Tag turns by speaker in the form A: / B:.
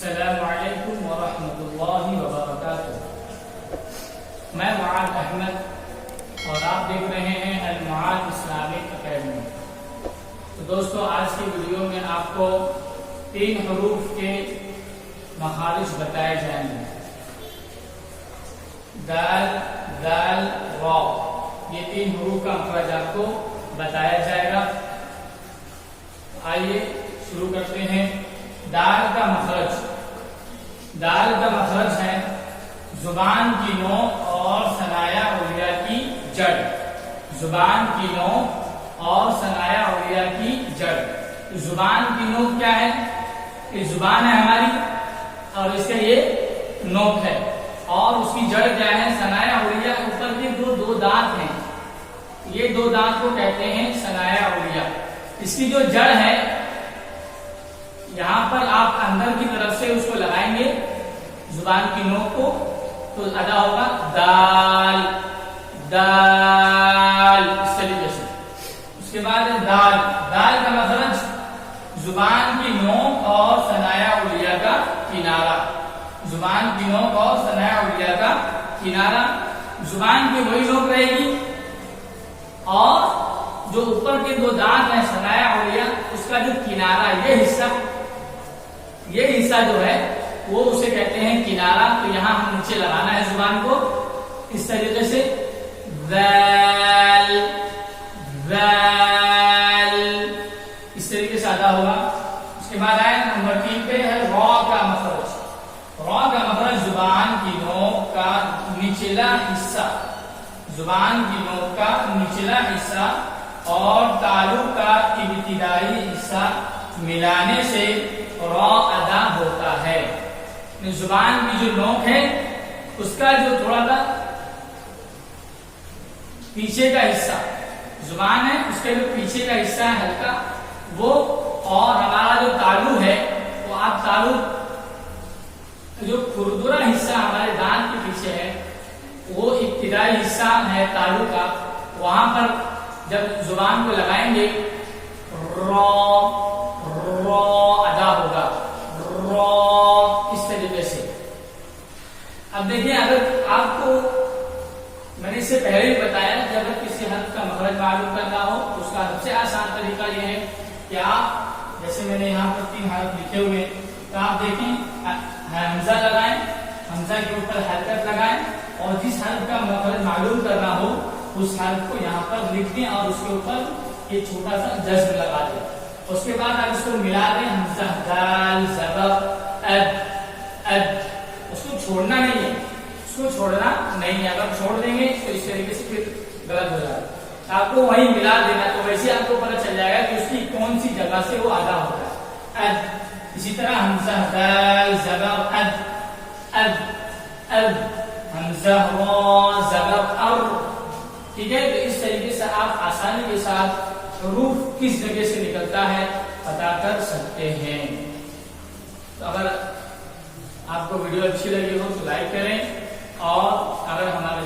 A: السلام علیکم ورحمۃ اللہ وبرکاتہ۔ میں معاذ احمد اور آپ دیکھ رہے ہیں المعاذ اسلامک اکیڈمی۔ تو دوستو، آج کی ویڈیو میں آپ کو 3 حروف کے مخارج بتائے جائیں گے۔ دال، دال، را، یہ 3 حروف کا مخرج آپ کو بتایا جائے گا۔ آئیے شروع کرتے ہیں۔ دال کا مخرج ہے زبان کی نوک اور ثنایا علیہ کی جڑ۔ زبان کی نوک اور ثنایا علیہ کی جڑ۔ زبان کی نوک کیا ہے؟ یہ زبان ہے ہماری اور اس کا یہ نوک ہے، اور اس کی جڑ کیا ہے؟ ثنایا علیہ۔ اوپر کے دو دانت ہیں، یہ 2 دانت کو کہتے ہیں ثنایا علیہ۔ اس کی جو جڑ ہے، یہاں پر آپ اندر کی طرف سے اس کو لگائیں گے زبان کی نوک کو، تو ادا ہوگا دال، دال، اس طریقے سے۔ اس کے بعد دال، دال کا مخرج زبان کی نوک اور ثنایا علیہ کا کنارہ۔ زبان کی نوک اور ثنایا علیہ کا کنارہ، زبان کی وہی نوک رہے گی اور جو اوپر کے 2 دانت ہیں ثنایا علیہ، اس کا جو کنارہ، یہ حصہ جو ہے وہ اسے کہتے ہیں کنارہ۔ تو یہاں ہم نیچے لگانا ہے زبان کو اس طریقے سے، ذال، ذال، اس طریقے سے ادا ہوگا۔ اس کے بعد آئے نمبر 3 پہ ہے را کا مخرج۔ را کا مخرج زبان کی نوک کا نچلا حصہ، زبان کی نوک کا نچلا حصہ اور تالو کا ابتدائی حصہ ملانے سے را ادا ہوتا ہے۔ زبان کی جو نوک ہے اس کا جو تھوڑا سا پیچھے کا حصہ، زبان ہے اس کے جو پیچھے کا حصہ ہے ہلکا وہ، اور ہمارا جو تالو ہے وہ، آپ تالو جو کھردرا حصہ ہمارے دانت کے پیچھے ہے وہ ابتدائی حصہ ہے تالو کا، وہاں پر جب زبان کو لگائیں گے را ادا ہوگا، را، اس طریقے سے۔ اب دیکھیں، اگر آپ کو میں نے اس سے پہلے ہی بتایا کہ اگر کسی حرف کا مخرج معلوم کرنا ہو تو اس کا سب سے آسان طریقہ یہ ہے کہ آپ، جیسے میں نے یہاں پر 3 حرف لکھے ہوئے، تو آپ دیکھیں حمزہ لگائیں، حمزہ کے اوپر حرکت لگائیں اور جس حرف کا مخرج معلوم کرنا ہو اس حرف کو یہاں پر لکھ دیں اور اس کے اوپر یہ چھوٹا سا جزم لگا دیں۔ اس کے بعد آپ اس کو ملا دیں، حمزہ، دال، زبر، اد، اد، اس کو چھوڑنا نہیں ہے، اگر چھوڑ دیں گے تو اس طریقے سے پھر غلط ہو جائے گا۔ آپ کو وہیں ملا دینا، تو ویسے آپ کو پتہ چل جائے گا کہ اس کی کون سی جگہ سے وہ ادا ہوتا ہے۔ اد، اسی طرح حمزہ، دال، زبر، اد، اد، اد، حمزہ، را، زبر، ار، ٹھیک ہے؟ تو اس طریقے سے آپ آسانی کے ساتھ حروف کس جگہ سے نکلتا ہے پتا کر سکتے ہیں۔ تو اگر آپ کو ویڈیو اچھی لگی ہو تو لائک کریں، اور اگر ہمارے